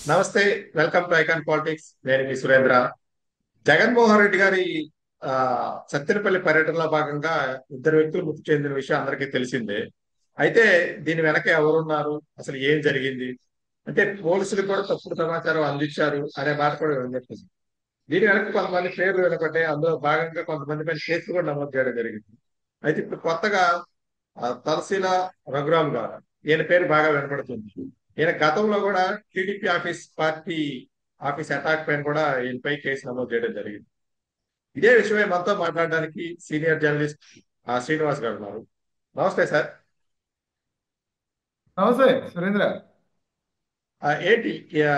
నమస్తే. Welcome to icon politics. నేను మీ సురేంద్ర. జగన్మోహన్ రెడ్డి గారి ఆ సత్తెనపల్లి పర్యటనలో భాగంగా ఇద్దరు వ్యక్తులు మృతి చెందిన విషయం అందరికీ తెలిసిందే. అయితే దీని వెనక ఎవరున్నారు, అసలు ఏం జరిగింది, అంటే పోలీసులు కూడా తప్పుడు సమాచారం అందించారు అనే మాట కూడా వినిపిస్తుంది. దీని వెనక కొంతమంది పేర్లు వినపడ్డాయి. అందులో భాగంగా కొంతమంది పైన కేసులు కూడా నమోదు చేయడం జరిగింది. అయితే ఇప్పుడు కొత్తగా తలశీల రఘురామ్ గారు, ఈయన పేరు బాగా వినపడుతుంది. ఈయన గతంలో కూడా టీడీపీ ఆఫీస్ అటాక్ పైన కూడా ఈయనపై కేసు నమోదు చేయడం జరిగింది. ఇదే విషయమై మనతో మాట్లాడడానికి సీనియర్ జర్నలిస్ట్ శ్రీనివాస్ గారు ఉన్నారు. నమస్తే సార్. నమస్తే సురేంద్ర. ఏంటి ఆ,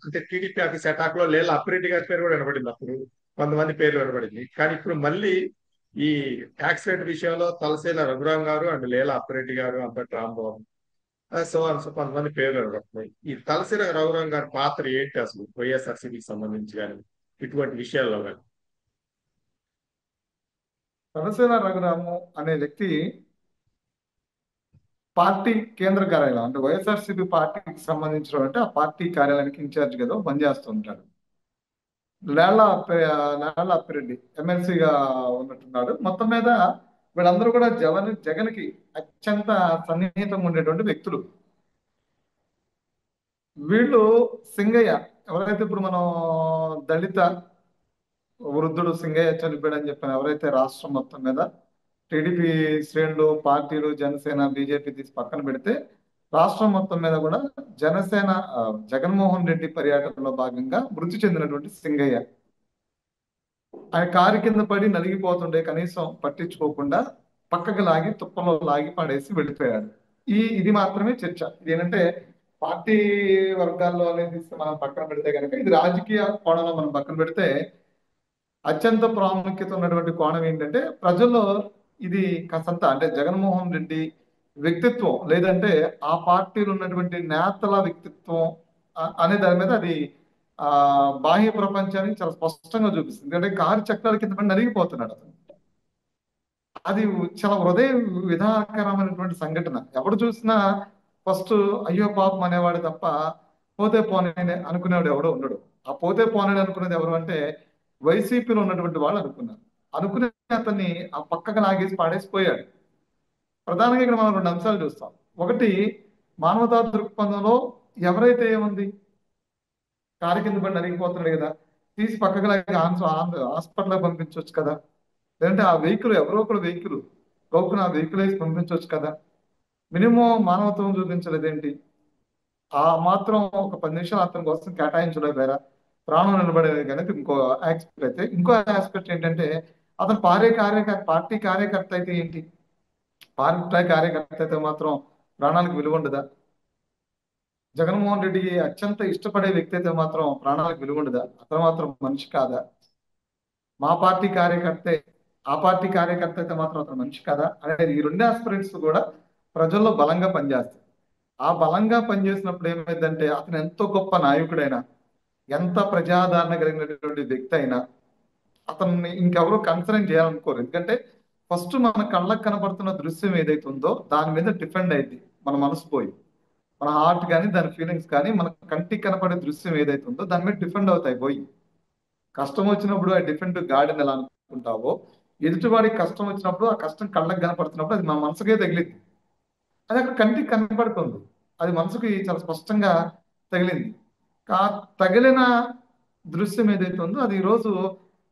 అంటే టీడీపీ ఆఫీస్ అటాక్ లో లేలా అప్పిరెడ్డి గారి పేరు కూడా వినపడింది. అప్పుడు కొంతమంది పేర్లు వినపడింది, కానీ ఇప్పుడు మళ్ళీ ఈ యాక్సిడెంట్ విషయంలో తలశీల రఘురామ్ గారు అండ్ లేలా అప్పిరెడ్డి గారు, అంబటి రాంబాబు, సో కొంతమంది పేర్లు వినపడుతున్నాయి. ఈ తలశీల రఘురామ్ గారి పాత్ర ఏంటి అసలు వైఎస్ఆర్సీపీకి సంబంధించి కానీ ఇటువంటి విషయాల్లో కానీ? తలసేల రఘురాము అనే వ్యక్తి పార్టీ కేంద్ర కార్యాలయం అంటే వైఎస్ఆర్సీపీ పార్టీకి సంబంధించిన అంటే ఆ పార్టీ కార్యాలయానికి ఇన్ఛార్జ్ గా పనిచేస్తూ ఉంటాడు. లేళ్ల అప్పిరెడ్డి ఎమ్మెల్సీగా ఉన్నట్టున్నాడు. మొత్తం మీద వీళ్ళందరూ కూడా జగన్కి అత్యంత సన్నిహితంగా ఉండేటువంటి వ్యక్తులు. వీళ్ళు సింగయ్య ఎవరైతే ఇప్పుడు మనం దళిత వృద్ధుడు సింగయ్య చనిపోయాడని చెప్పాను, ఎవరైతే రాష్ట్రం మొత్తం మీద టీడీపీ శ్రేణులు పార్టీలు జనసేన బీజేపీ తీసి పక్కన పెడితే రాష్ట్రం మొత్తం మీద కూడా జనసేన జగన్మోహన్ రెడ్డి పర్యటనలో భాగంగా మృతి చెందినటువంటి సింగయ్య ఆయన కారు కింద పడి నలిగిపోతుండే కనీసం పట్టించుకోకుండా పక్కకు లాగి తుప్పలో లాగి పడేసి వెళ్ళిపోయాడు. ఇది మాత్రమే చర్చ. ఇది ఏంటంటే పార్టీ వర్గాల్లో అనేది తీస్తే మనం పక్కన పెడితే కనుక ఇది రాజకీయ కోణంలో మనం పక్కన పెడితే అత్యంత ప్రాముఖ్యత ఉన్నటువంటి కోణం ఏంటంటే ప్రజల్లో ఇది కాసంత అంటే జగన్మోహన్ రెడ్డి వ్యక్తిత్వం లేదంటే ఆ పార్టీలో ఉన్నటువంటి నేతల వ్యక్తిత్వం అనే దాని మీద అది ఆ బాహ్య ప్రపంచానికి చాలా స్పష్టంగా చూపిస్తుంది. అంటే కారు చక్రాల కింద పడి నలిగిపోతున్నాడు అతను. అది చాలా హృదయ విధానకరమైనటువంటి సంఘటన. ఎవడు చూసినా ఫస్ట్ అయ్యో పాపం అనేవాడు తప్ప పోతే పోనీ అనుకునేవాడు ఎవడో ఉండడు. ఆ పోతే పోనేది అనుకునేది ఎవరు అంటే వైసీపీలో ఉన్నటువంటి వాళ్ళు అనుకున్నారు. అనుకునే అతన్ని ఆ పక్కకు లాగేసి పాడేసిపోయాడు. ప్రధానంగా ఇక్కడ మనం రెండు అంశాలు చూస్తాం. ఒకటి, మానవతా దృక్పథంలో ఎవరైతే ఏముంది కారు కింద పడి నలిగిపోతున్నాడు కదా, తీసి పక్కకు లాగి హాస్పిటల్ పంపించవచ్చు కదా, లేదంటే ఆ వెహికల్ ఎవరో ఒకరు వెహికల్ గౌకుని ఆ వెహికల్ వేసి పంపించవచ్చు కదా. మినిమం మానవత్వం చూపించలేదేంటి? ఆ మాత్రం ఒక 10 నిమిషాలు అతని కోసం కేటాయించలేకపోయారా? ప్రాణం నిలబడేది కనుక ఇంకో ఆస్పెక్ట్ అయితే, ఇంకో ఆస్పెక్ట్ ఏంటంటే అతను పార్టీ కార్యకర్త అయితే ఏంటి? పార్టీ కార్యకర్త అయితే మాత్రం ప్రాణాలకు విలువ ఉండదా? జగన్మోహన్ రెడ్డికి అత్యంత ఇష్టపడే వ్యక్తి అయితే మాత్రం ప్రాణాలకు విలువ ఉండదా? అతను మాత్రం మనిషి కాదా? మా పార్టీ కార్యకర్తే, ఆ పార్టీ కార్యకర్త అయితే మాత్రం అతను మనిషి కాదా అనేది ఈ రెండు ఆస్పిరెంట్స్ కూడా ప్రజల్లో బలంగా పనిచేస్తాయి. ఆ బలంగా పనిచేసినప్పుడు ఏమైందంటే అతను ఎంతో గొప్ప నాయకుడైనా, ఎంత ప్రజాదరణ కలిగినటువంటి వ్యక్తి అయినా అతన్ని ఇంకెవరూ కన్సర్న్ చేయాలనుకోరు. ఎందుకంటే ఫస్ట్ మన కళ్ళకు కనపడుతున్న దృశ్యం ఏదైతే ఉందో దాని మీద డిఫెండ్ అయింది మన మనసు పోయి, మన హార్ట్ కానీ దాని ఫీలింగ్స్ కానీ మన కంటికి కనపడే దృశ్యం ఏదైతే ఉందో దాని మీద డిఫెండ్ అవుతాయి పోయి. కష్టం వచ్చినప్పుడు ఆ డిఫెండ్ గార్డెన్ ఎలా అనుకుంటావో, ఎదుటివాడికి కష్టం వచ్చినప్పుడు ఆ కష్టం కళ్ళకు కనపడుతున్నప్పుడు అది మన మనసుకే తగిలింది. అది అక్కడ కంటికి కనపడుతుంది, అది మనసుకి చాలా స్పష్టంగా తగిలింది. కా తగిలిన దృశ్యం ఏదైతే ఉందో అది ఈరోజు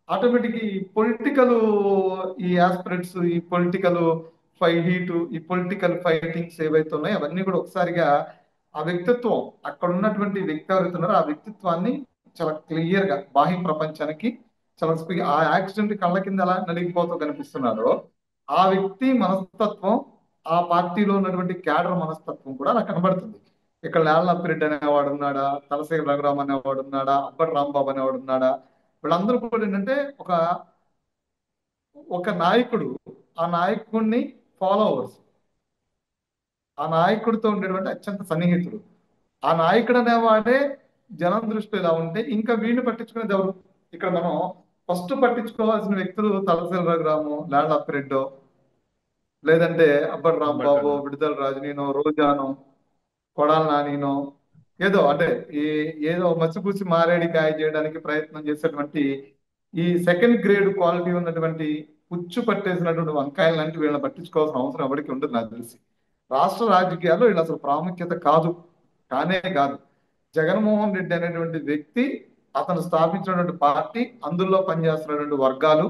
ఆటోమేటిక్ ఈ పొలిటికల్ ఈ ఆస్పిరెంట్స్ ఈ పొలిటికల్ ఈ పొలిటికల్ ఫైటింగ్స్ ఏవైతే ఉన్నాయో అవన్నీ కూడా ఒకసారిగా ఆ వ్యక్తిత్వం, అక్కడ ఉన్నటువంటి వ్యక్తి ఎవరైతే ఉన్నారో ఆ వ్యక్తిత్వాన్ని చాలా క్లియర్ గా బాహ్య ప్రపంచానికి ఆ యాక్సిడెంట్ కళ్ళ కింద ఎలా నలిగిపోతూ కనిపిస్తున్నారో ఆ వ్యక్తి మనస్తత్వం, ఆ పార్టీలో ఉన్నటువంటి క్యాడర్ మనస్తత్వం కూడా నాకు కనబడుతుంది. ఇక్కడ నేల అప్పిరెడ్డి అనేవాడు ఉన్నాడా, తలసేల రఘురామ్ అనేవాడు ఉన్నాడా, అబ్బటి రాంబాబు అనేవాడు ఉన్నాడా, వీళ్ళందరూ కూడా ఏంటంటే ఒక ఒక నాయకుడు, ఆ నాయకుడిని ఫాలోవర్స్, ఆ నాయకుడితో ఉండేటువంటి అత్యంత సన్నిహితుడు. ఆ నాయకుడు అనేవాడే జనం దృష్టిలో ఇలా ఉంటే ఇంకా వీడిని పట్టించుకునేది ఎవరు? ఇక్కడ మనం ఫస్ట్ పట్టించుకోవాల్సిన వ్యక్తులు తలసేల రఘురాము, లేళ్ల అప్పిరెడ్డో, లేదంటే అబ్బటి రాంబాబు, అంబటి విడుదల రాజునీనో, రోజానో, కొడాల నానినో, ఏదో అంటే ఈ ఏదో మసిపూసి మారేడి కాయ చేయడానికి ప్రయత్నం చేసేటువంటి ఈ సెకండ్ గ్రేడ్ క్వాలిటీ ఉన్నటువంటి పుచ్చు పట్టేసినటువంటి వంకాయలు లాంటి వీళ్ళని పట్టించుకోవాల్సిన అవసరం ఎవరికి ఉండదు నాకు తెలిసి. రాష్ట్ర రాజకీయాల్లో వీళ్ళు అసలు ప్రాముఖ్యత కాదు, కానే కాదు. జగన్మోహన్ రెడ్డి అనేటువంటి వ్యక్తి, అతను స్థాపించినటువంటి పార్టీ, అందులో పనిచేస్తున్నటువంటి వర్గాలు,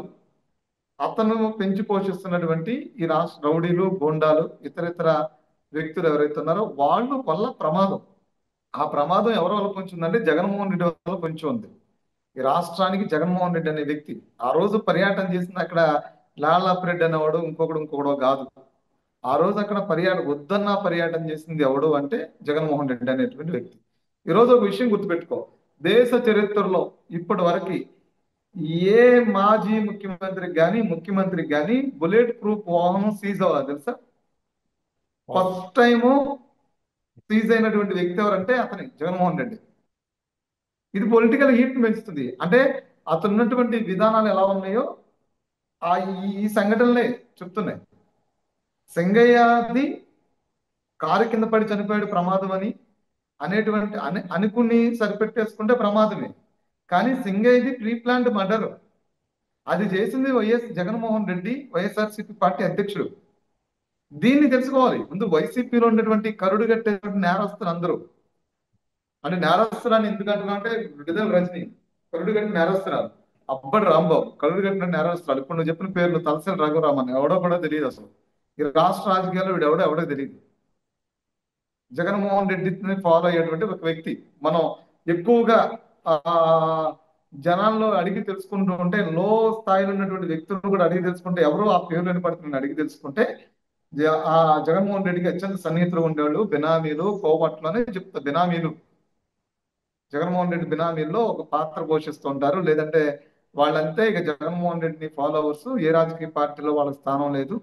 అతను పెంచి పోషిస్తున్నటువంటి ఈ రాష్ట్ర రౌడీలు, గోండాలు, ఇతరితర వ్యక్తులు ఎవరైతే ఉన్నారో వాళ్ళు వల్ల ప్రమాదం. ఆ ప్రమాదం ఎవరి వల్ల పొంచి ఉందంటే జగన్మోహన్ రెడ్డి వల్ల పొంచి ఉంది. ఈ రాష్ట్రానికి జగన్మోహన్ రెడ్డి అనే వ్యక్తి ఆ రోజు పర్యటన చేసింది అక్కడ లాలాప్రెడ్డి అనేవాడు ఇంకొకడో కాదు. ఆ రోజు అక్కడ వద్దన్నా పర్యటన చేసింది ఎవడు అంటే జగన్మోహన్ రెడ్డి అనేటువంటి వ్యక్తి. ఈ రోజు ఒక విషయం గుర్తుపెట్టుకో, దేశ చరిత్రలో ఇప్పటి వరకు ఏ మాజీ ముఖ్యమంత్రికి కానీ బుల్లెట్ ప్రూఫ్ వాహనం సీజ్ అవ్వాలి తెలుసా? ఫస్ట్ టైము సీజ్ అయినటువంటి వ్యక్తి ఎవరంటే అతని జగన్మోహన్ రెడ్డి. ఇది పొలిటికల్ హీట్ పెంచుతుంది. అంటే అతను ఉన్నటువంటి విధానాలు ఎలా ఉన్నాయో ఆ ఈ సంఘటనలే చెప్తున్నాయి. సింగయ్యది కారు కింద పడి చనిపోయాడు ప్రమాదం అని అనేటువంటి అనుకుని సరిపెట్టేసుకుంటే ప్రమాదమే. కానీ సింగయ్యది ప్రీ ప్లాన్డ్ మర్డర్. అది చేసింది జగన్మోహన్ రెడ్డి, వైఎస్ఆర్సీపీ పార్టీ అధ్యక్షుడు. దీన్ని తెలుసుకోవాలి. ముందు వైసీపీలో ఉన్నటువంటి కరుడు కట్టేటువంటి నేరస్తులు అందరూ, అంటే నేరస్తురాని ఎందుకంటున్నా అంటే విడుదల రజని కరుడు కట్టిన నేరస్తురాలు, అబ్బడి రాంబాబు కరుడు కట్టిన నేరస్తురాలు. ఇప్పుడు నువ్వు చెప్పిన పేర్లు తలసరి రఘురామన్ ఎవడో కూడా తెలియదు అసలు. ఈ రాష్ట్ర రాజకీయాల్లో వీడు ఎవడో తెలియదు. జగన్మోహన్ రెడ్డిని ఫాలో అయ్యేటువంటి ఒక వ్యక్తి. మనం ఎక్కువగా ఆ జనాల్లో అడిగి తెలుసుకుంటూ ఉంటే, లో స్థాయిలో ఉన్నటువంటి వ్యక్తులను కూడా అడిగి తెలుసుకుంటే, ఎవరో ఆ పేర్లను పడుతున్న అడిగి తెలుసుకుంటే ఆ జగన్మోహన్ రెడ్డికి అత్యంత సన్నిహితులు ఉండేవాళ్ళు బినామీలు, కోవట్లోనే చెప్తారు. బినామీలు, జగన్మోహన్ రెడ్డి బినామీల్లో ఒక పాత్ర పోషిస్తుంటారు. లేదంటే వాళ్ళంతే ఇక జగన్మోహన్ రెడ్డిని ఫాలోవర్స్, ఏ రాజకీయ పార్టీలో వాళ్ళ స్థానం లేదు.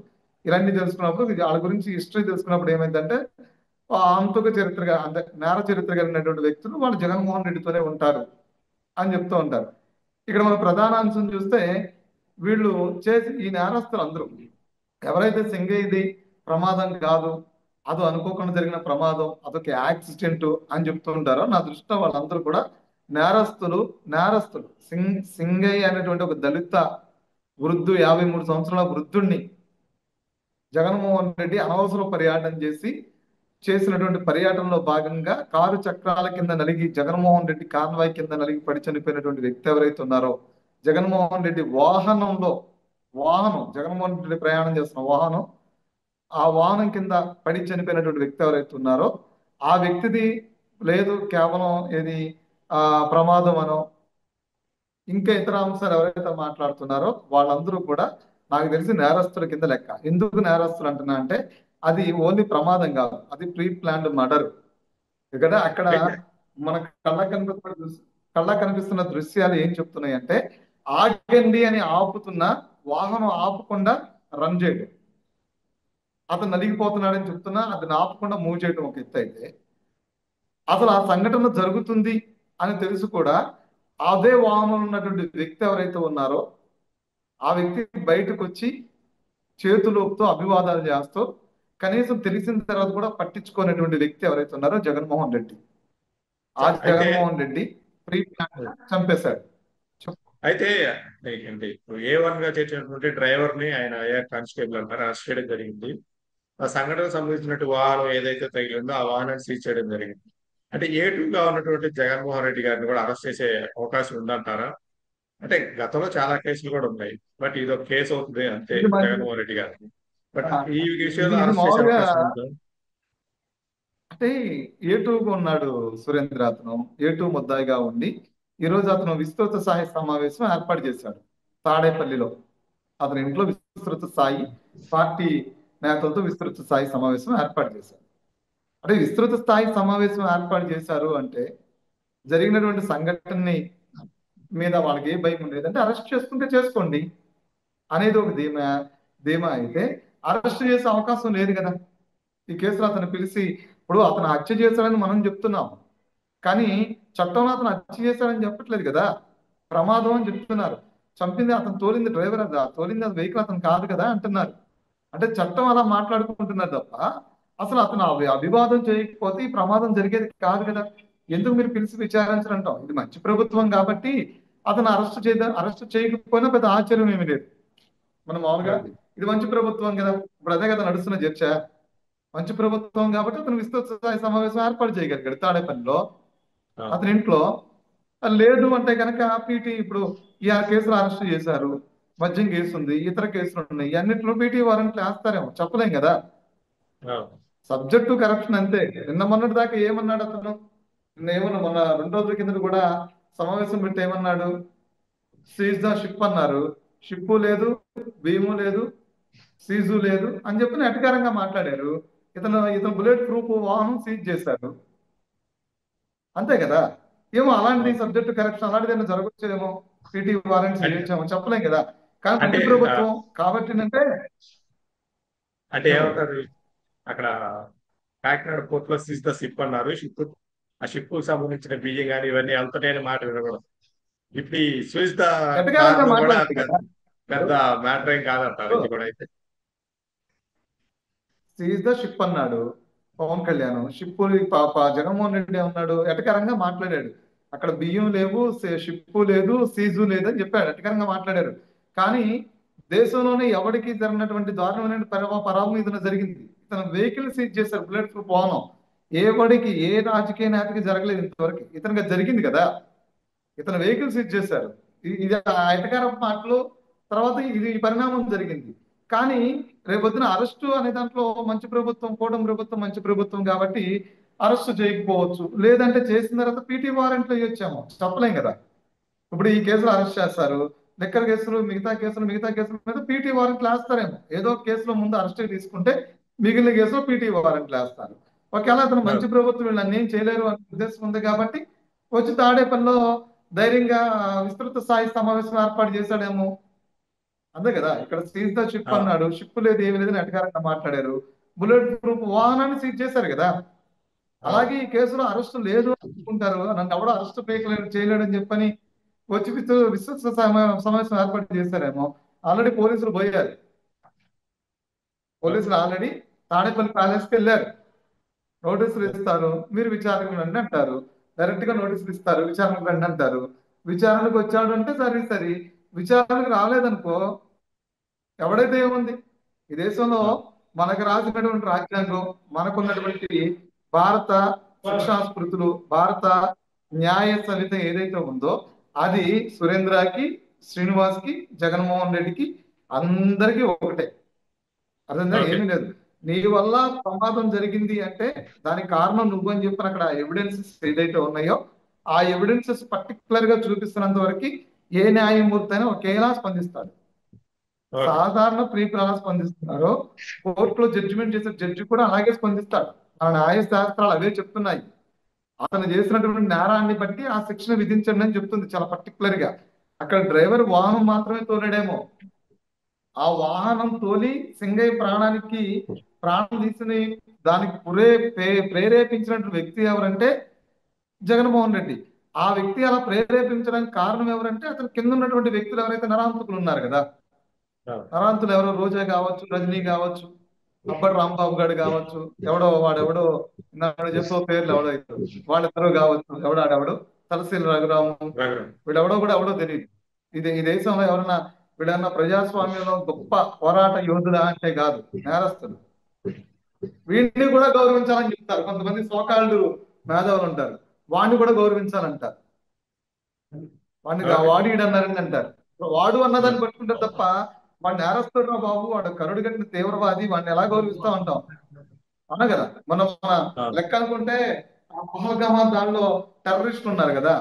ఇవన్నీ తెలుసుకున్నప్పుడు వాళ్ళ గురించి హిస్టరీ తెలుసుకున్నప్పుడు ఏమైందంటే అంతక చరిత్రగా అంటే నేర చరిత్ర కలిగినటువంటి వ్యక్తులు వాళ్ళు జగన్మోహన్ రెడ్డితోనే ఉంటారు అని చెప్తూ ఉంటారు. ఇక్కడ మన ప్రధాన అంశం చూస్తే వీళ్ళు చేసి ఈ నేరస్తులు అందరూ ఎవరైతే సింగయ్యది ప్రమాదం కాదు, అది అనుకోకుండా జరిగిన ప్రమాదం, అదొక యాక్సిడెంట్ అని చెప్తుంటారో, నా దృష్టిలో వాళ్ళందరూ కూడా నేరస్తులు. సింగయ్య అనేటువంటి ఒక దళిత వృద్ధు, 53 సంవత్సరాల వృద్ధుణ్ణి జగన్మోహన్ రెడ్డి అనవసర పర్యటన చేసినటువంటి పర్యటనలో భాగంగా కారు చక్రాల కింద నలిగి జగన్మోహన్ రెడ్డి కాన్వాయ్ కింద నలిగి పడి చనిపోయినటువంటి వ్యక్తి ఎవరైతే ఉన్నారో, జగన్మోహన్ రెడ్డి జగన్మోహన్ రెడ్డి ప్రయాణం చేస్తున్న వాహనం, ఆ వాహనం కింద పడి చనిపోయినటువంటి వ్యక్తి ఎవరైతే ఉన్నారో ఆ వ్యక్తిది లేదు కేవలం ఏది ప్రమాదం అనో ఇంకా ఇతర అంశాలు ఎవరైతే మాట్లాడుతున్నారో వాళ్ళందరూ కూడా నాకు తెలిసి నేరస్తుల కింద లెక్క. ఎందుకు నేరస్తులు అంటున్నా అంటే అది ఓన్లీ ప్రమాదం కాదు, అది ప్రీ ప్లాన్డ్ మర్డర్. ఇక్కడ అక్కడ మన కళ్ళ కనిపిస్తున్న దృశ్యాలు ఏం చెప్తున్నాయి అంటే, ఆగండి అని ఆపుతున్న వాహనం ఆపకుండా రన్ చేయడం, అతను నలిగిపోతున్నాడని చెప్తున్నా అతను ఆపకుండా మూవ్ చేయడం ఒక ఎత్తు అయితే, అసలు ఆ సంఘటన జరుగుతుంది అని తెలుసు కూడా అదే వాహనంలో ఉన్నటువంటి వ్యక్తి ఎవరైతే ఉన్నారో ఆ వ్యక్తి బయటకు వచ్చి చేతులతో అభివాదాలు చేస్తూ కనీసం తెలిసిన తర్వాత కూడా పట్టించుకునేటువంటి వ్యక్తి ఎవరైతే ఉన్నారో జగన్మోహన్ రెడ్డి. ఆ జగన్మోహన్ రెడ్డి ప్రీ ప్లాన్ చంపేశాడు. అయితే ఏంటి A1 గా చేసినటువంటి డ్రైవర్ ని ఆయన కానిస్టేబుల్ అంటారు అరెస్ట్ చేయడం జరిగింది. ఆ సంఘటనకు సంబంధించినట్టు వాహనం ఏదైతే తగిలిందో ఆ వాహనాన్ని సీజ్ చేయడం జరిగింది. అంటే A2 గా ఉన్నటువంటి జగన్మోహన్ రెడ్డి గారిని కూడా అరెస్ట్ చేసే అవకాశం ఉందంటారా? అంటే గతంలో చాలా కేసులు కూడా ఉన్నాయి, బట్ ఇది ఒక కేసు అవుతుంది అంతే జగన్మోహన్ రెడ్డి గారిని. బట్ ఈ విషయంలో అరెస్ట్ చేసే మామూలుగా అవకాశం ఉందా? అంటే ఏటూగా ఉన్నాడు సురేంద్ర. అతను ఏటూ ముద్దాయిగా ఉండి ఈ రోజు అతను విస్తృత స్థాయి సమావేశం ఏర్పాటు చేశాడు తాడేపల్లిలో. అతని ఇంట్లో విస్తృత స్థాయి పార్టీ నేతలతో విస్తృత స్థాయి సమావేశం ఏర్పాటు చేశారు. అంటే విస్తృత స్థాయి సమావేశం ఏర్పాటు చేశారు అంటే జరిగినటువంటి సంఘటనని మీద వాళ్ళకి ఏ భయం ఉండేదంటే అరెస్ట్ చేసుకుంటే చేసుకోండి అనేది ఒక ధీమా అయితే అరెస్ట్ చేసే అవకాశం లేదు కదా. ఈ కేసులో అతను పిలిచి, ఇప్పుడు అతను హత్య చేశాడని మనం చెప్తున్నాం కానీ చట్టంలో అతను హత్య చేశాడని చెప్పట్లేదు కదా, ప్రమాదం అని చెప్తున్నారు. చంపింది అతను, తోలింది డ్రైవర్, తోలింది అది వెహికల్ అతను కాదు కదా అంటున్నారు. అంటే చట్టం అలా మాట్లాడుకుంటున్నారు తప్ప అసలు అతను అభివాదం చేయకపోతే ఈ ప్రమాదం జరిగేది కాదు కదా. ఎందుకు మీరు పిలిచి విచారించరంటాం? ఇది మంచి ప్రభుత్వం కాబట్టి అతను అరెస్ట్ చేయకపోయినా పెద్ద ఆశ్చర్యం ఏమీ లేదు. మనం మామూలుగా అది. ఇది మంచి ప్రభుత్వం కదా, ఇప్పుడు అదే కదా నడుస్తున్న చర్చ. మంచి ప్రభుత్వం కాబట్టి అతను విస్తృత స్థాయి సమావేశం ఏర్పాటు చేయగలిగాడు తాడేపల్లిలో. ఆ, అతని ఇంట్లో లేదు అంటే కనుక పీటీ ఇప్పుడు ఈ ఆ కేసులు అరెస్ట్ చేశారు, మద్యం కేసు ఉంది, ఇతర కేసులు ఉన్నాయి, అన్నింటిలో పీటీ వారెంట్లు వేస్తారేమో చెప్పలేం కదా. ఆ, సబ్జెక్టు కరప్షన్ అంతే. నిన్న మొన్నటి దాకా ఏమన్నాడు అతను? నిన్న ఏమన్నా మొన్న 2 రోజుల కింద కూడా సమావేశం పెట్టి ఏమన్నాడు? సీజ్ ద షిప్ అన్నారు. షిప్పు లేదు, భీము లేదు, సీజు లేదు అని చెప్పి ఎటకారంగా మాట్లాడారు. ఇతను బుల్లెట్ ప్రూఫ్ వాహనం సీజ్ చేశారు. అంతే కదా. ఏమో ఆ. అలాంటి సబ్జెక్టు కరప్షన్ అలాంటిది ఏమైనా జరగచ్చేమో, పీటీ వారెంట్స్ అంటే చేయొచ్చేమో చెప్పలేం కదా. కానీ అంటే మంచి ఆ, ప్రభుత్వం కాబట్టి అంటే అంటే చెప్పండి. ఏమంటారు అక్కడ కాకినాడ పోర్ట్ లో సీజ్ ద షిప్ అన్నారు. ఆ షిప్ కు సంబంధించిన బియ్యం కానీ ఇవన్నీ వెళ్తున్నాయని మాట వినకూడదు. ఇప్పుడు ఈ సూయిస్ ద ఎటకారంగా కారణం కూడా మాట్లాడాలి కదా. పెద్ద మ్యాటర్ ఏం కాదంటారు ఇది కూడా అయితే. సీజ్ ద షిప్ అన్నాడు పవన్ కళ్యాణ్. షిప్ పాప జగన్మోహన్ రెడ్డి అన్నాడు, ఎటకరంగా మాట్లాడాడు. అక్కడ బియ్యం లేవు, షిప్ లేదు, సీజు లేదు అని చెప్పాడు, ఎటకరంగా మాట్లాడారు. కానీ దేశంలోనే ఎవరికి జరిగినటువంటి దారుణమైన పరాభవం ఇతను జరిగింది. ఇతను వెహికల్ సీజ్ చేశారు, బుల్లెట్ ప్రూఫ్ వాహనం. ఏ రాజకీయ నేతకి జరగలేదు ఇంతవరకు, ఇతనికి జరిగింది కదా. ఇతను వెహికల్ సీజ్ చేశారు. ఇది ఆ ఎటకారపు మాటలు. తర్వాత ఇది ఈ పరిణామం జరిగింది. కానీ రేపొద్దున అరెస్టు అనే దాంట్లో మంచి ప్రభుత్వం, కూటమి ప్రభుత్వం మంచి ప్రభుత్వం కాబట్టి అరెస్టు చేయకపోవచ్చు. లేదంటే చేసిన తర్వాత పీటీ వారెంట్లు ఇవ్వచ్చేమో చెప్పలేం కదా. ఇప్పుడు ఈ కేసులో అరెస్ట్ చేస్తారు, లిక్కర్ కేసులు మిగతా కేసుల మీద పీటీ వారెంట్లు వేస్తారేమో. ఏదో ఒక కేసులో ముందు అరెస్ట్ తీసుకుంటే మిగిలిన కేసులో పీటీ వారెంట్లు వేస్తారు. ఒకవేళ అతను ఆ, మంచి ప్రభుత్వం వీళ్ళు అన్ని ఏం చేయలేరు అనే ఉద్దేశం ఉంది కాబట్టి వచ్చి తాడేపల్లిలో ధైర్యంగా విస్తృత స్థాయి సమావేశం ఏర్పాటు చేశాడేమో. అంతే కదా. ఇక్కడ సీజ్ ద షిప్ ఆ, అన్నాడు, షిప్ లేదు ఏమి లేదని అధికారంగా మాట్లాడారు. బుల్లెట్ ప్రూఫ్ వాహనాన్ని సీజ్ చేశారు కదా. అవును. అలాగే ఈ కేసులో అరెస్ట్ లేదు అనుకుంటారు, నన్ను ఎవడో అరెస్ట్ చేయలేడని చెప్పని వచ్చి విస్తృత సమావేశం ఏర్పాటు చేశారేమో. ఆల్రెడీ పోలీసులు పోయారు. ఆ, పోలీసులు ఆల్రెడీ తాడేపల్లి ప్యాలెస్కి వెళ్ళారు. నోటీసులు ఇస్తారు, మీరు విచారణకు రండి అంటారు. డైరెక్ట్ గా నోటీసులు ఇస్తారు, విచారణకు రండి అంటారు. విచారణకు వచ్చాడు అంటే సరే సరే, విచారణకు రాలేదనుకో ఎవడైతే ఏముంది. ఈ దేశంలో ఆ. మనకు రాసినటువంటి రాజ్యాంగం, మనకున్నటువంటి భారత శిక్షా స్మృతులు, భారత న్యాయ సంహిత ఏదైతే ఉందో అది సురేంద్రకి, శ్రీనివాస్కి, జగన్మోహన్ రెడ్డికి అందరికీ ఒకటే. అర్థంగా ఓకే. ఏమీ లేదు. నీ వల్ల ప్రమాదం జరిగింది అంటే దానికి కారణం నువ్వు అని చెప్పిన అక్కడ ఎవిడెన్సెస్ ఏదైతే ఉన్నాయో ఆ ఎవిడెన్సెస్ పర్టికులర్ గా చూపిస్తున్నంత వరకు ఏ న్యాయమూర్తి అయినా ఒకేలా స్పందిస్తాడు. ఓకే. సాధారణ ప్రీతులు ఎలా స్పందిస్తున్నారో కోర్టులో జడ్జిమెంట్ చేసే జడ్జి కూడా అలాగే స్పందిస్తాడు. ఆ న్యాయ శాస్త్రాలు అవే చెప్తున్నాయి. అతను చేసినటువంటి నేరాన్ని బట్టి ఆ శిక్షణ విధించండి అని చెప్తుంది చాలా పర్టికులర్ గా. అక్కడ డ్రైవర్ వాహనం మాత్రమే తోలడేమో, ఆ వాహనం తోలి సింగయ్య ప్రాణం తీసిన దానికి ప్రేరేపించినటువంటి వ్యక్తి ఎవరంటే జగన్మోహన్ రెడ్డి. ఆ వ్యక్తి అలా ప్రేరేపించడానికి కారణం ఎవరంటే అతని కింద ఉన్నటువంటి వ్యక్తులు ఎవరైతే నరాంతకులు ఉన్నారు కదా. ఆ, నరాంతులు ఎవరో రోజా కావచ్చు, రజనీ కావచ్చు, అబ్బడి రాంబాబు గారు కావచ్చు, వాడెవడో నాడు చెప్పో పేర్లు ఎవడో ఇద్దరు వాళ్ళెవరో కావచ్చు, ఆడెవడో తలసీల రఘురాము, రఘురామ్. వీడెవడో కూడా ఎవడో తెలియదు. ఈ దేశంలో ఎవరన్నా వీడన్నా ప్రజాస్వామ్యంలో గొప్ప పోరాట యోధుడా అంటే కాదు, నేరస్తుడు. వీడిని కూడా గౌరవించాలని చెప్తారు కొంతమంది సోకాళ్ళు మేధావులు ఉంటారు. వాడిని కూడా గౌరవించాలంటారు. ఓకే. వాడు ఈడు అన్నారని అంటారు. వాడు అన్నదాన్ని ఉమ్. పట్టుకుంటారు తప్ప వాడిని నేరస్తుడు రా బాబు, వాడు కరుడు కట్టిన తీవ్రవాది, వాడిని ఎలా గౌరవిస్తా ఉంటాం. అవునా కదా. మన ఆ, లెక్క అనుకుంటే ఆ పహల్గామా దానిలో టెర్రరిస్టులు ఉన్నారు కదా,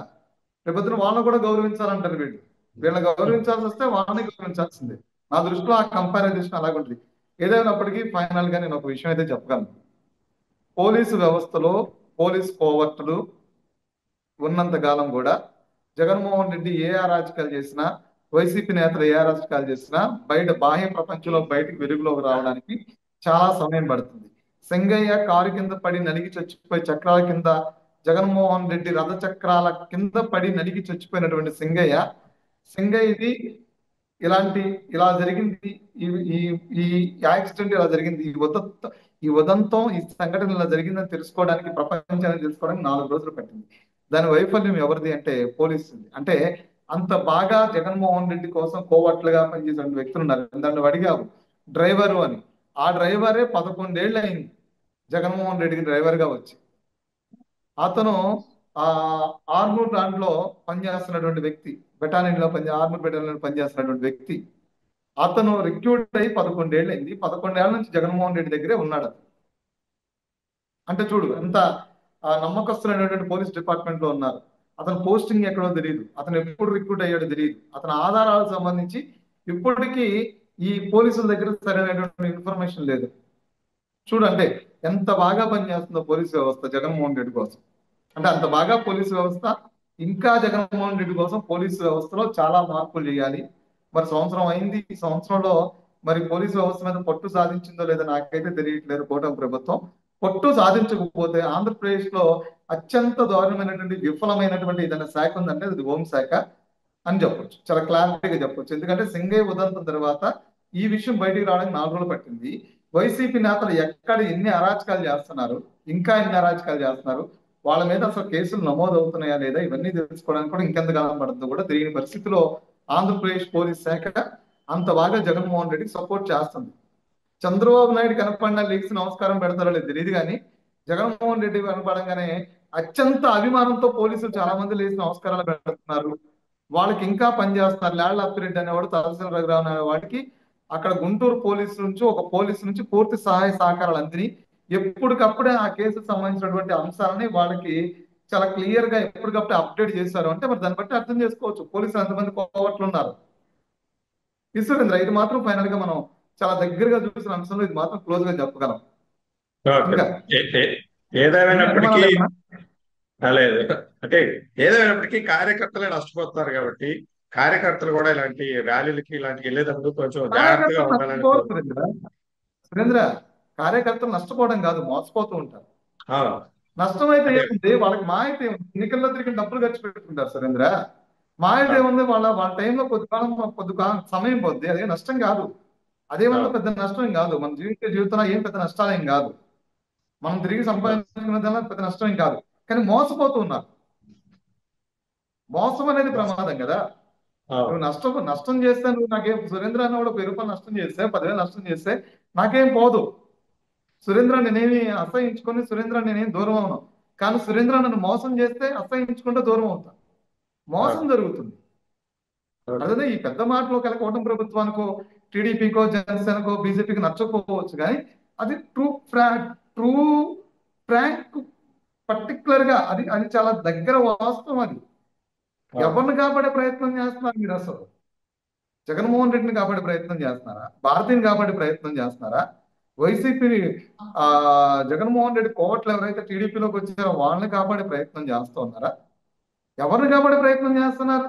రేపొద్దున వాళ్ళని కూడా గౌరవించాలంటారు వీళ్ళు. వీళ్ళని గౌరవించాల్సి వస్తే వాళ్ళని గౌరవించాల్సిందే. నా దృష్టిలో ఆ కంపారిజన్ అలాగుంటుంది. ఏదైనప్పటికీ ఫైనల్ గా నేను ఒక విషయం అయితే చెప్పగలను. పోలీసు వ్యవస్థలో పోలీస్ కోవర్టులు ఉన్నంత కాలం కూడా జగన్మోహన్ రెడ్డి ఏ అరాచకాలు చేసినా, వైసీపీ నేతలు ఏ అరాచకాలు చేసినా బయట బాహ్య ప్రపంచంలో బయటకు వెలుగులోకి రావడానికి చాలా సమయం పడుతుంది. సింగయ్య కారు కింద పడి నలిగి చచ్చిపోయి చక్రాల కింద, జగన్మోహన్ రెడ్డి రథ చక్రాల కింద పడి నలిగి చచ్చిపోయినటువంటి సింగయ్యది ఇలాంటి ఇలా జరిగింది, ఈ ఈ ఈ యాక్సిడెంట్ ఇలా జరిగింది, ఈ ఉదంతం ఈ సంఘటన ఇలా జరిగిందని తెలుసుకోవడానికి, ప్రపంచాన్ని తెలుసుకోవడానికి 4 రోజులు పట్టింది. దాని వైఫల్యం ఎవరిది అంటే పోలీసుది. అంటే అంత బాగా జగన్మోహన్ రెడ్డి కోసం కోవట్లుగా పనిచేసిన వ్యక్తులు ఉన్నారు. దాన్ని నువ్వు అడిగావు డ్రైవరు అని. ఆ డ్రైవరే 11 ఏళ్ళు అయింది జగన్మోహన్ రెడ్డికి డ్రైవర్ గా వచ్చి. అతను ఆ ఆర్మూర్ దాంట్లో పనిచేస్తున్నటువంటి వ్యక్తి, ఆర్మూర్ బెటాలియన్ పనిచేస్తున్నటువంటి వ్యక్తి. అతను రిక్రూట్ అయ్యి 11 ఏళ్ళు అయింది. 11 ఏళ్ల నుంచి జగన్మోహన్ రెడ్డి దగ్గరే ఉన్నాడు అతను. అంటే చూడు ఎంత నమ్మకస్తులైనటువంటి పోలీస్ డిపార్ట్మెంట్ లో ఉన్నారు. అతను పోస్టింగ్ ఎక్కడో తెలియదు, అతను ఎప్పుడు రిక్రూట్ అయ్యాడో తెలియదు, అతని ఆధారాలకు సంబంధించి ఇప్పటికీ ఈ పోలీసుల దగ్గర సరైనటువంటి ఇన్ఫర్మేషన్ లేదు. చూడు అంటే ఎంత బాగా పనిచేస్తుందో పోలీస్ వ్యవస్థ జగన్మోహన్ రెడ్డి కోసం. అంటే అంత బాగా పోలీసు వ్యవస్థ, ఇంకా జగన్మోహన్ రెడ్డి కోసం పోలీసు వ్యవస్థలో చాలా మార్పులు చేయాలి. మరి సంవత్సరం అయింది, ఈ సంవత్సరంలో మరి పోలీసు వ్యవస్థ మీద పట్టు సాధించిందో లేదో నాకైతే తెలియట్లేదు కూటమి ప్రభుత్వం. పట్టు సాధించకపోతే ఆంధ్రప్రదేశ్ లో అత్యంత దారుణమైనటువంటి విఫలమైనటువంటి ఏదైనా శాఖ ఉందంటే అది హోంశాఖ అని చెప్పొచ్చు, చాలా క్లారిటీగా చెప్పొచ్చు. ఎందుకంటే సింగయ్య ఉదంతం తర్వాత ఈ విషయం బయటికి రావడానికి 4 రోజులు పట్టింది. వైసీపీ నేతలు ఎక్కడ ఎన్ని అరాచకాలు చేస్తున్నారు, ఇంకా ఎన్ని అరాచకాలు చేస్తున్నారు, వాళ్ళ మీద అసలు కేసులు నమోదు అవుతున్నాయా లేదా, ఇవన్నీ తెలుసుకోవడానికి కూడా ఇంకెంత కాలం పడుతుందో కూడా తెలియని పరిస్థితిలో ఆంధ్రప్రదేశ్ పోలీస్ శాఖ అంత బాగా జగన్మోహన్ రెడ్డికి సపోర్ట్ చేస్తుంది. చంద్రబాబు నాయుడు కనపడినా లేచి నమస్కారం పెడతారో లేదు తెలియదు కానీ, జగన్మోహన్ రెడ్డి కనపడంగానే అత్యంత అభిమానంతో పోలీసులు చాలా మంది లేచి నమస్కారాలు పెడుతున్నారు. వాళ్ళకి ఇంకా పనిచేస్తున్నారు. లాళ్ళ అప్పిరెడ్డి అనేవాడు, తహసీల్ రఘురావు అనేవాడికి అక్కడ గుంటూరు పోలీసు నుంచి ఒక పోలీసు నుంచి పూర్తి సహాయ సహకారాలు అందిని ఎప్పటికప్పుడే ఆ కేసుకు సంబంధించినటువంటి అంశాలని వాళ్ళకి చాలా క్లియర్ గా ఎప్పటికప్పుడు అప్డేట్ చేశారు. అంటే మరి దాన్ని బట్టి అర్థం చేసుకోవచ్చు పోలీసులు ఎంతమంది కోవట్లు ఉన్నారు. ఈశ్వరేంద్ర, ఇది మాత్రం ఫైనల్ గా మనం చాలా దగ్గరగా చూసిన అంశంలో ఇది మాత్రం క్లోజ్ గా చెప్పగలం. ఓకే. ఇంకా ఎన్ని ఏదేమైనప్పటికీ అనుమానాలు ఏమన్నా? లేదు, అంటే ఏదేమైనప్పటికీ కార్యకర్తలే నష్టపోతున్నారు కాబట్టి కార్యకర్తలు కూడా ఇలాంటి ర్యాలీలకి ఇలాంటివి వెళ్ళేటప్పుడు కొంచెం జాగ్రత్తగా కార్యకర్తలు ఉండాలని నష్టపోరు సురేంద్ర. సురేంద్ర, కార్యకర్తలు నష్టపోవడం కాదు, మోసపోతూ ఉంటారు. ఆ, నష్టం అయితే అదే. ఏముంది, వాళ్ళకి మా అయితే ఏముంది, ఎన్నికల్లో తిరిగి డబ్బులు ఖర్చు పెట్టుకుంటారు సురేంద్ర. మా ఆ, అయితే ఏముంది, వాళ్ళ వాళ్ళ టైంలో కొద్ది కాలం సమయం పోద్ది, అదే నష్టం కాదు. ఆ, అదేమన్నా పెద్ద నష్టం ఏం కాదు. మన జీవితంలో ఏం పెద్ద నష్టాలు ఏం కాదు. మనం తిరిగి ఆ, సంపాదించుకునేదన్నా పెద్ద నష్టం ఏం కాదు. కానీ మోసపోతూ ఉన్నారు. మోసం అనేది ప్రమాదం కదా. ఆ, నువ్వు నష్టం చేస్తే, నువ్వు నాకేం సురేంద్ర అన్న కూడా 1000 రూపాయలు నష్టం చేస్తే, 10,000 నష్టం చేస్తే నాకేం పోదు. సురేంద్ర నేనేమి అసహించుకొని సురేంద్ర నేనేం దూరం అవును. కానీ సురేంద్ర నన్ను మోసం చేస్తే అసహించుకుంటే దూరం అవుతా. ఆ, మోసం జరుగుతుంది. ఓకే. అదే ఈ పెద్ద మాటలు ఒకవేళ కూటమి ప్రభుత్వానికో, టీడీపీకో, జనసేనకో, బీజేపీకి నచ్చకపోవచ్చు కానీ అది ట్రూ ఫ్రాంక్ పర్టికులర్ గా అది అది చాలా దగ్గర వాస్తవం అది. ఆ, ఎవరిని కాపాడే ప్రయత్నం చేస్తున్నారు మీరు అసలు? జగన్మోహన్ రెడ్డిని కాపాడే ప్రయత్నం చేస్తున్నారా? భారతీయుని కాపాడే ప్రయత్నం చేస్తున్నారా? వైసీపీని ఆ జగన్మోహన్ రెడ్డి కోవట్లు ఎవరైతే టీడీపీలోకి వచ్చారో వాళ్ళని కాపాడే ప్రయత్నం చేస్తూ ఉన్నారా? ఎవరిని కాపాడే ప్రయత్నం చేస్తున్నారు?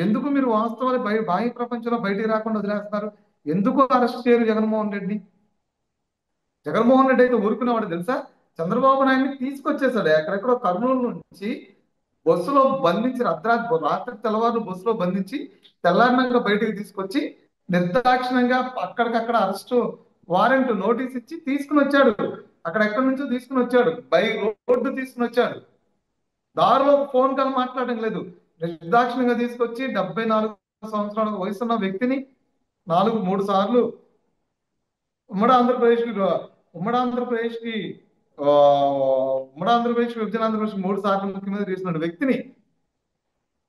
ఎందుకు మీరు వాస్తవాలు బాహ్య ప్రపంచంలో బయటికి రాకుండా వదిలేస్తున్నారు? ఎందుకు అరెస్ట్ చేయరు జగన్మోహన్ రెడ్డి? జగన్మోహన్ రెడ్డి అయితే ఊరుకునేవాడు తెలుసా? చంద్రబాబు నాయుడిని తీసుకొచ్చేసాడు ఎక్కడెక్కడో కర్నూలు నుంచి బస్సులో బంధించి, రాత్రి తెల్లవారు బస్సులో బంధించి తెల్లారినాక బయటికి తీసుకొచ్చి నిర్దాక్షిణ్యంగా అక్కడికక్కడ అరెస్టు వారెంట్ నోటీస్ ఇచ్చి తీసుకుని వచ్చాడు. అక్కడెక్కడి నుంచో తీసుకుని వచ్చాడు, బై రోడ్డు తీసుకుని వచ్చాడు. దారిలో ఫోన్ కాల్ మాట్లాడడం లేదు. నిర్దాక్షిణ్యంగా తీసుకొచ్చి 74 సంవత్సరాల వయసున్న వ్యక్తిని 3 సార్లు ఉమ్మడి ఆంధ్రప్రదేశ్ కి ఉమ్మడి ఆంధ్రప్రదేశ్ కి ఆ, ఉమ్మడి ఆంధ్రప్రదేశ్ విభజన ఆంధ్రప్రదేశ్ 3 సార్లు ముఖ్యమంత్రి చేసిన వ్యక్తిని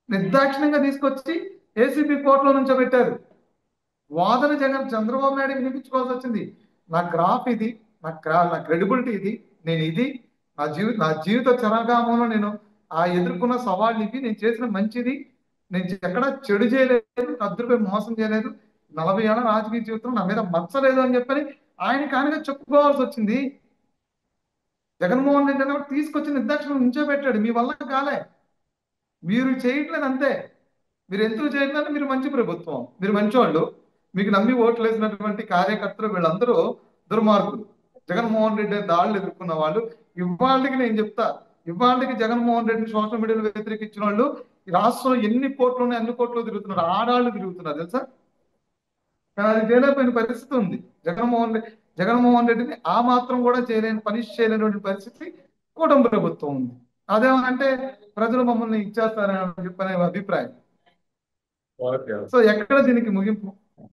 నిర్దాక్షిణ్యంగా తీసుకొచ్చి ఏసీబీ కోర్టులో నుంచోబెట్టారు. వాదన చంద్రబాబు నాయుడు వినిపించుకోవాల్సి వచ్చింది. నా గ్రాఫ్ ఇది, నా క్రెడిబిలిటీ ఇది, నేను ఇది, నా జీవిత చరగామంలో నేను ఎదుర్కొన్న సవాళ్ళు ఇవి, నేను చేసిన మంచిది, నేను ఎక్కడ చెడు చేయలేదు, 10 రూపాయలు మోసం చేయలేదు, 40 ఏళ్ల రాజకీయ జీవితం నా మీద మచ్చలేదు అని చెప్పని ఆయన కానుక చెప్పుకోవాల్సి వచ్చింది. జగన్మోహన్ రెడ్డి అనేవాడు తీసుకొచ్చి నిర్దాక్షిణ్యం నుంచోబెట్టాడు. మీ వల్ల కాలే, మీరు చేయట్లేదు అంతే. మీరు ఎందుకు చేయట్లేదు? మీరు మంచి ప్రభుత్వం, మీరు మంచివాళ్ళు, మీకు నమ్మి ఓట్లు వేసినటువంటి కార్యకర్తలు వీళ్ళందరూ దుర్మార్గులు. జగన్మోహన్ రెడ్డి దాడులు ఎదుర్కొన్న వాళ్ళు ఇవాళకి నేను చెప్తా, ఇవాళకి జగన్మోహన్ రెడ్డిని సోషల్ మీడియాలో వ్యతిరేకించిన వాళ్ళు ఈ రాష్ట్రంలో ఎన్ని కోట్లు ఉన్నాయి, అన్ని కోట్లు తిరుగుతున్నారు, ఆడాళ్ళు తిరుగుతున్నారు తెలుసా? కానీ అది చేయలేకపోయిన పరిస్థితి ఉంది. జగన్మోహన్ రెడ్డిని ఆ మాత్రం కూడా చేయలేనటువంటి పరిస్థితి కూటమి ప్రభుత్వం ఉంది. అదేమంటే ప్రజలు మమ్మల్ని ఇచ్చేస్తారని చెప్పనే అభిప్రాయం. ఓకే. సో ఎక్కడ దీనికి ముగింపు?